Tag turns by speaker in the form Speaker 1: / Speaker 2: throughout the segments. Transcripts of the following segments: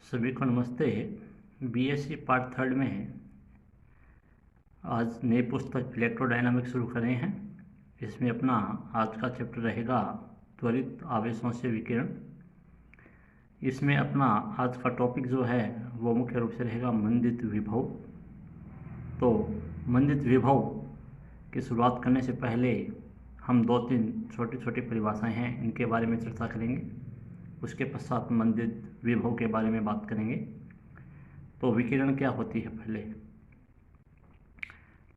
Speaker 1: सभी को नमस्ते। बीएससी पार्ट थर्ड में आज नई पुस्तक इलेक्ट्रोडायनामिक्स शुरू कर रहे हैं। इसमें अपना आज का चैप्टर रहेगा त्वरित आवेशों से विकिरण। इसमें अपना आज का टॉपिक जो है वो मुख्य रूप से रहेगा मंदित विभव। तो मंदित विभव की शुरुआत करने से पहले हम दो तीन छोटी छोटी परिभाषाएं हैं, इनके बारे में चर्चा करेंगे। उसके पश्चात मंदित विभव के बारे में बात करेंगे। तो विकिरण क्या होती है पहले।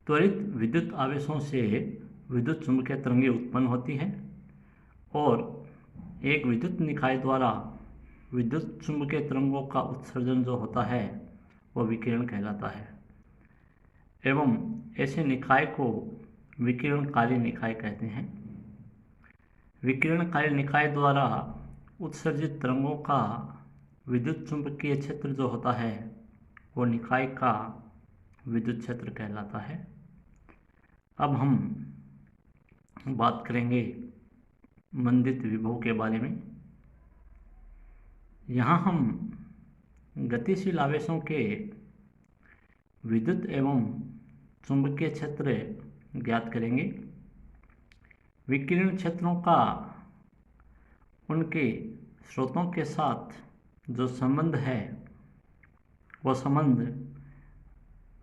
Speaker 1: त्वरित विद्युत आवेशों से विद्युत चुम्बकीय तरंगें उत्पन्न होती हैं और एक विद्युत निकाय द्वारा विद्युत चुम्बकीय तरंगों का उत्सर्जन जो होता है वह विकिरण कहलाता है एवं ऐसे निकाय को विकिरणकारी निकाय कहते हैं। विकिरणकारी निकाय द्वारा उत्सर्जित तरंगों का विद्युत चुम्बकीय क्षेत्र जो होता है वो निकाय का विद्युत क्षेत्र कहलाता है। अब हम बात करेंगे मंदित विभव के बारे में। यहाँ हम गतिशील आवेशों के विद्युत एवं चुंबकीय क्षेत्र ज्ञात करेंगे। विकिरण क्षेत्रों का उनके स्रोतों के साथ जो संबंध है वह संबंध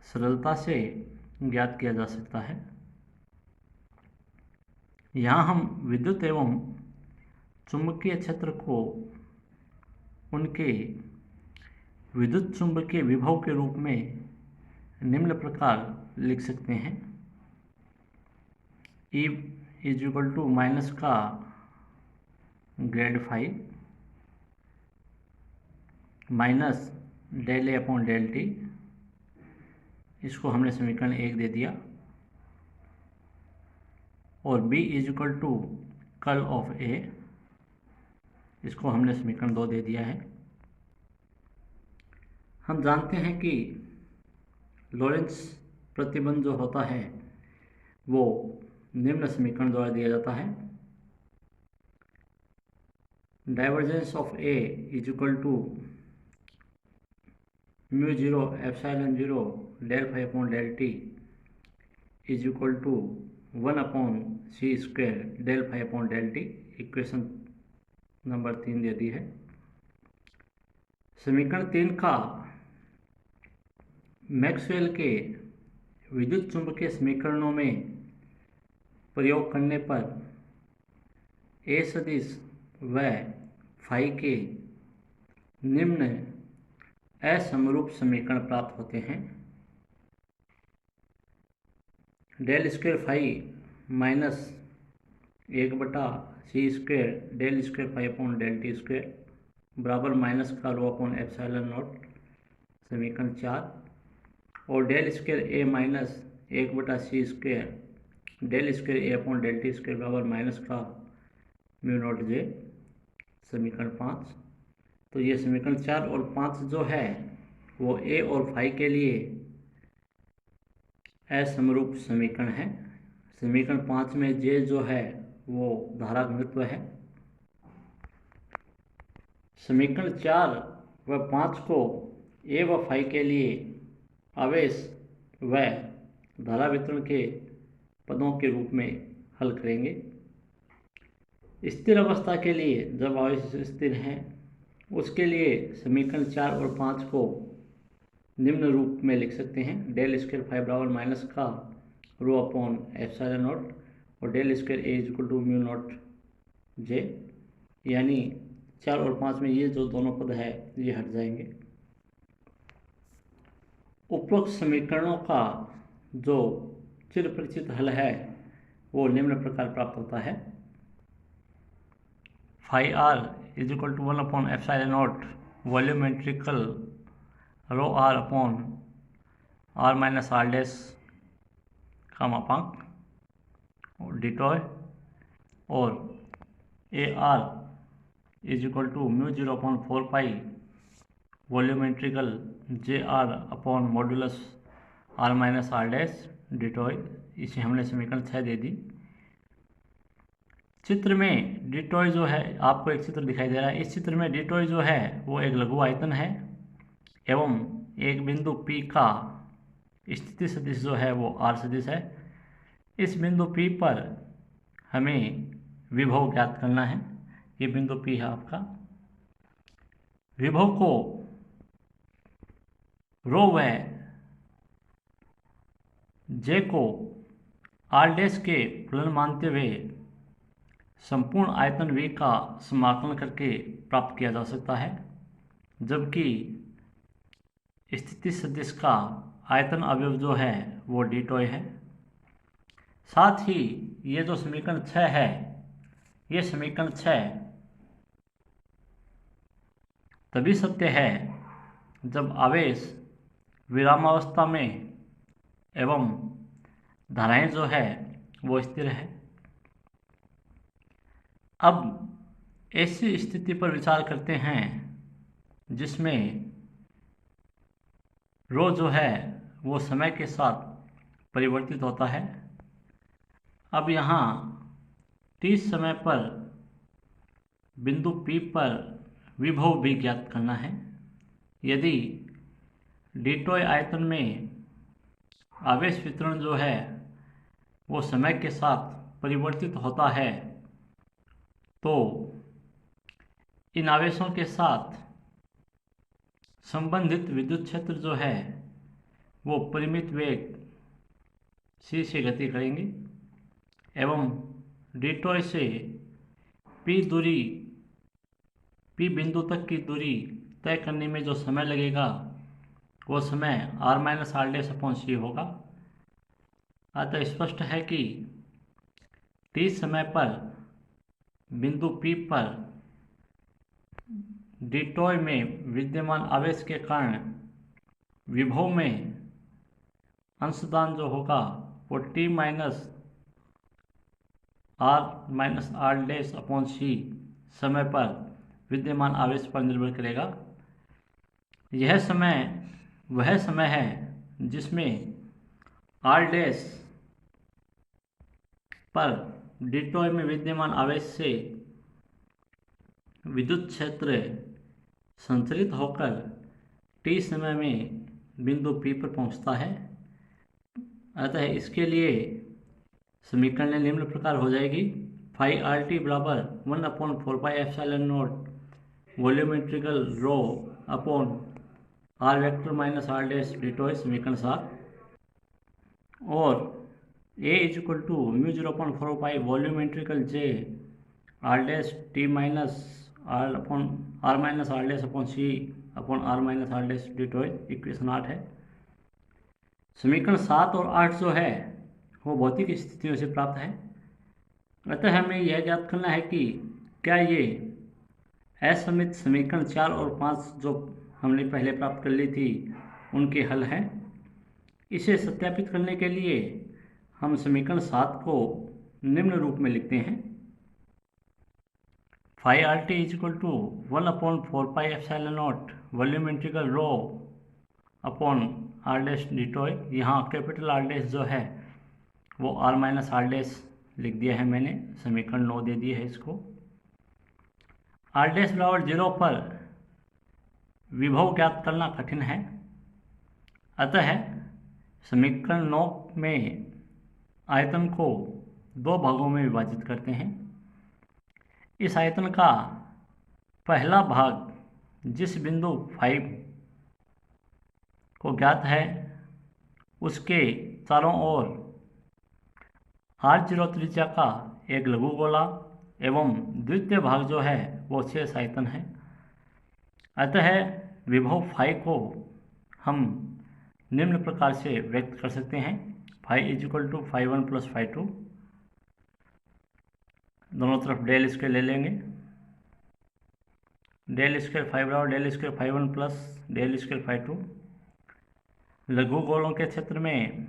Speaker 1: सरलता से ज्ञात किया जा सकता है। यहाँ हम विद्युत एवं चुंबकीय क्षेत्र को उनके विद्युत चुंबकीय विभव के रूप में निम्न प्रकार लिख सकते हैं। E is equal to minus का grad phi minus del A upon del t, इसको हमने समीकरण 1 दे दिया। और B is equal to curl of A, इसको हमने समीकरण 2 दे दिया है। हम जानते हैं कि लॉरेंट्ज प्रतिबंध जो होता है वो निम्न समीकरण द्वारा दिया जाता है। Divergence of A is equal to mu zero epsilon zero del phi upon del t is equal to 1 upon C square del phi upon del t. Equation number 3 दे दी है। समीकरण 3 का मैक्सवेल के विद्युत चुंबकीय समीकरणों में प्रयोग करने पर ए सदिश व फाई के निम्न असमरूप समीकरण प्राप्त होते हैं। Del square phi minus 1/c square del square phi upon del T square बराबर माइनस का रो अपॉन एप्सिलॉन नॉट, समीकरण 4। और del square A minus 1/c square del square A upon del T square बराबर minus का mu not J, समीकरण 5। तो ये समीकरण 4 और 5 जो है वो ए और फाई के लिए असमरूप समीकरण है। समीकरण 5 में जे जो है वो धारा घनत्व है। समीकरण 4 व 5 को ए व फाई के लिए आवेश व धारा वितरण के पदों के रूप में हल करेंगे। स्थिर अवस्था के लिए जब आवेश स्थिर हैं उसके लिए समीकरण 4 और 5 को निम्न रूप में लिख सकते हैं। डेल स्क्वायर फाई बराबर माइनस का रो अपॉन एप्सिलॉन नॉट और del square A is equal to mu not J, यानी 4 और 5 में ये जो दोनों पद है ये हट जाएंगे। उपरोक्त समीकरणों का जो चिर परिचित हल है वो निम्न प्रकार प्राप्त होता है। Phi r is equal to 1 upon epsilon not volumetrical rho r upon r minus r dash का मापांक और डिटॉय, और A r is equal to mu zero upon 4 pi volumetrical J r upon modulus r minus r dash d tau, इसे हमने समीकरण 6 दे दी। चित्र में डिटॉय जो है, आपको एक चित्र दिखाई दे रहा है। इस चित्र में डिटॉय जो है वो एक लघु आयतन है एवं एक बिंदु P का स्थिति सदिश जो है वो R सदिश है। इस बिंदु P पर हमें विभव ज्ञात करना है। ये बिंदु P है आपका। विभव को रो व J को R डैश के फलन मानते हुए संपूर्ण आयतन V का समाकलन करके प्राप्त किया जा सकता है, जबकि स्थिति सदिश का आयतन अवयव जो है वो डी टॉय है। साथ ही ये जो समीकरण 6 है, ये समीकरण 6 तभी सत्य है जब आवेश विरामावस्था में एवं धाराएं जो है वो स्थिर है। अब ऐसी स्थिति पर विचार करते हैं जिसमें रो जो है वो समय के साथ परिवर्तित होता है। अब यहाँ t समय पर बिंदु P पर विभव भी ज्ञात करना है। यदि डी टॉय आयतन में आवेश वितरण जो है वो समय के साथ परिवर्तित होता है, तो इन आवेशों के साथ संबंधित विद्युत क्षेत्र जो है वो परिमित वेग c से गति करेंगे एवं डी टॉय से P बिंदु तक की दूरी तय करने में जो समय लगेगा वो समय r-r' होगा। अतः स्पष्ट है कि t समय पर बिंदु P पर डी टॉय में विद्यमान आवेश के कारण विभव में अंशदान जो होगा वो t-r-r' समय पर विद्यमान आवेश पर निर्भर करेगा। यह समय वह समय है जिसमें r डैश पर डी टॉय में विद्यमान आवेश से विद्युत क्षेत्र संचरित होकर t समय में बिंदु P पर पहुंचता है। अतः इसके लिए समीकरण निम्न प्रकार हो जाएगी। फाई RT बराबर 1/4πε0 volumetrical rho upon r vector minus r dash d tau, समीकरण 7। और A equal to μ0/4π volumetrical J r dash T minus r minus r dash upon C upon r minus r dash d tau, equation 8 है। समीकरण 7 और 8 जो है वो भौतिक स्थितियों से प्राप्त है। अतः हमें यह ज्ञात करना है कि क्या ये असमित समीकरण 4 और 5 जो हमने पहले प्राप्त कर ली थी उनके हल हैं। इसे सत्यापित करने के लिए हम समीकरण 7 को निम्न रूप में लिखते हैं। Phi RT equal to 1/4πε0 volume integral rho upon r dash d tau. यहाँ कैपिटल R डैश जो है वो r माइनस r डैश लिख दिया है मैंने, समीकरण 9 दे दिया है इसको। r डैश बराबर 0 पर विभव ज्ञात करना कठिन है। अतः समीकरण 9 में आयतन को दो भागों में विभाजित करते हैं। इस आयतन का पहला भाग जिस बिंदु 5 को ज्ञात है उसके चारों ओर r0 त्रिज्या का एक लघु गोला एवं द्वितीय भाग जो है वो शेष आयतन है। अतः विभव फाई को हम निम्न प्रकार से व्यक्त कर सकते हैं। फाई इक्वल टू φ1 प्लस φ2, दोनों तरफ डेल स्क्वायर ले लेंगे। डेल स्क्वायर फाई बराबर del square φ1 plus del square φ2। लघु गोलों के क्षेत्र में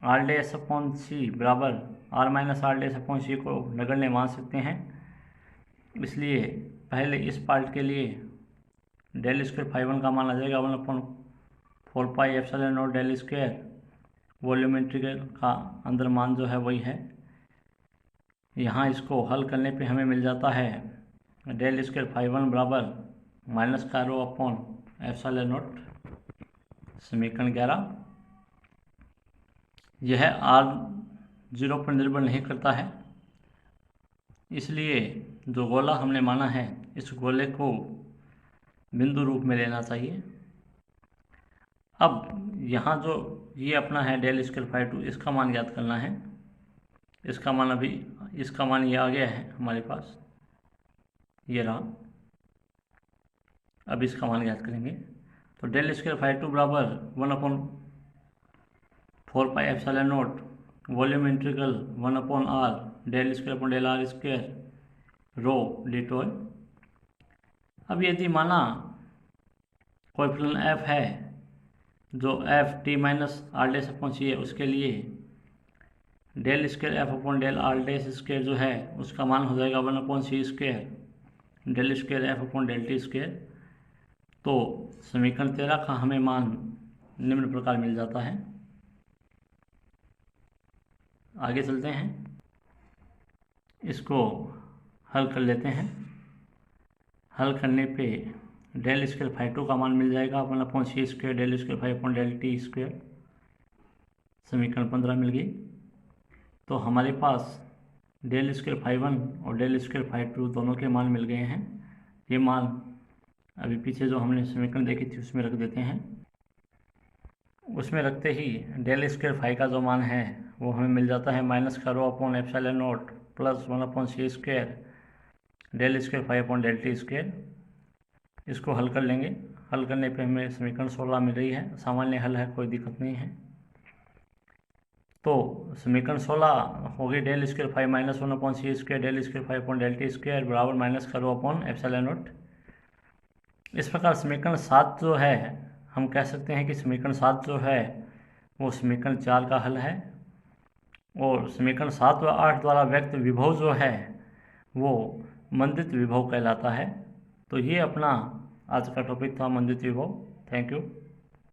Speaker 1: r डैश अपॉन सी बराबर r minus r dash upon C को नगण्य मान सकते हैं। इसलिए पहले इस पार्ट के लिए डेल स्क्वायर φ1 का मान आ जाएगा 1/4πε0 डेल स्क्वायर, वॉल्यूम इंटीग्रल का अंदर मान जो है वही है। यहाँ इसको हल करने पे हमें मिल जाता है डेल स्क्वायर φ1 बराबर माइनस का रो अपॉन एप्सिलॉन नॉट समीकरण 11। यह R0 पर निर्भर नहीं करता है, इसलिए जो गोला हमने माना है इस गोले को बिंदु रूप में लेना चाहिए। अब यहाँ जो ये अपना है डेल स्क्वायर फाई 2, इसका मान ज्ञात करना है। इसका मान ये आ गया है हमारे पास, ये रहा। अब इसका मान ज्ञात करेंगे तो डेल स्क्वायर फाई 2 बराबर 1/4 pi epsilon not volume integral 1/r del square upon del r square rho d tau. अब यदि माना कोएफिशिएंट f है जो f t minus r dash upon c है, उसके लिए del square f upon del r dash square जो है उसका मान हो जाएगा 1/c square del square f upon del t square. तो समीकरण 13 का हमें मान निम्न प्रकार मिल जाता है। आगे चलते हैं, इसको हल कर लेते हैं। हल करने पे डेल स्क्वायर फाई 2 का मान मिल जाएगा 1/c square del square phi upon del t square. समीकरण 15 मिल गई। तो हमारे पास डेल स्क्वायर फाई 1 और डेल स्क्वायर फाई 2 दोनों के मान मिल गए हैं। ये मान अभी पीछे जो हमने समीकरण देखी थी उसमें रख देते हैं। उसमें रखते ही डेल स्क्वायर फाई का जो मान है वो हमें मिल जाता है माइनस का rho upon epsilon not plus 1/c square del square phi upon del t square. इसको हल कर लेंगे। हल करने पे हमें समीकरण 16 मिल रही है। सामान्य हल है, कोई दिक्कत नहीं है। तो समीकरण 16 होगी del square phi minus 1/c square del square phi upon del t square बराबर माइनस का रो अपॉन एप्सिलॉन नॉट। इस प्रकार समीकरण 7 जो है हम कह सकते हैं कि समीकरण 7 जो है वो समीकरण 4 का हल है। और समीकरण 7 व 8 द्वारा व्यक्त विभव जो है वो मंदित विभव कहलाता है। तो ये अपना आज का टॉपिक था, मंदित विभव। Thank you.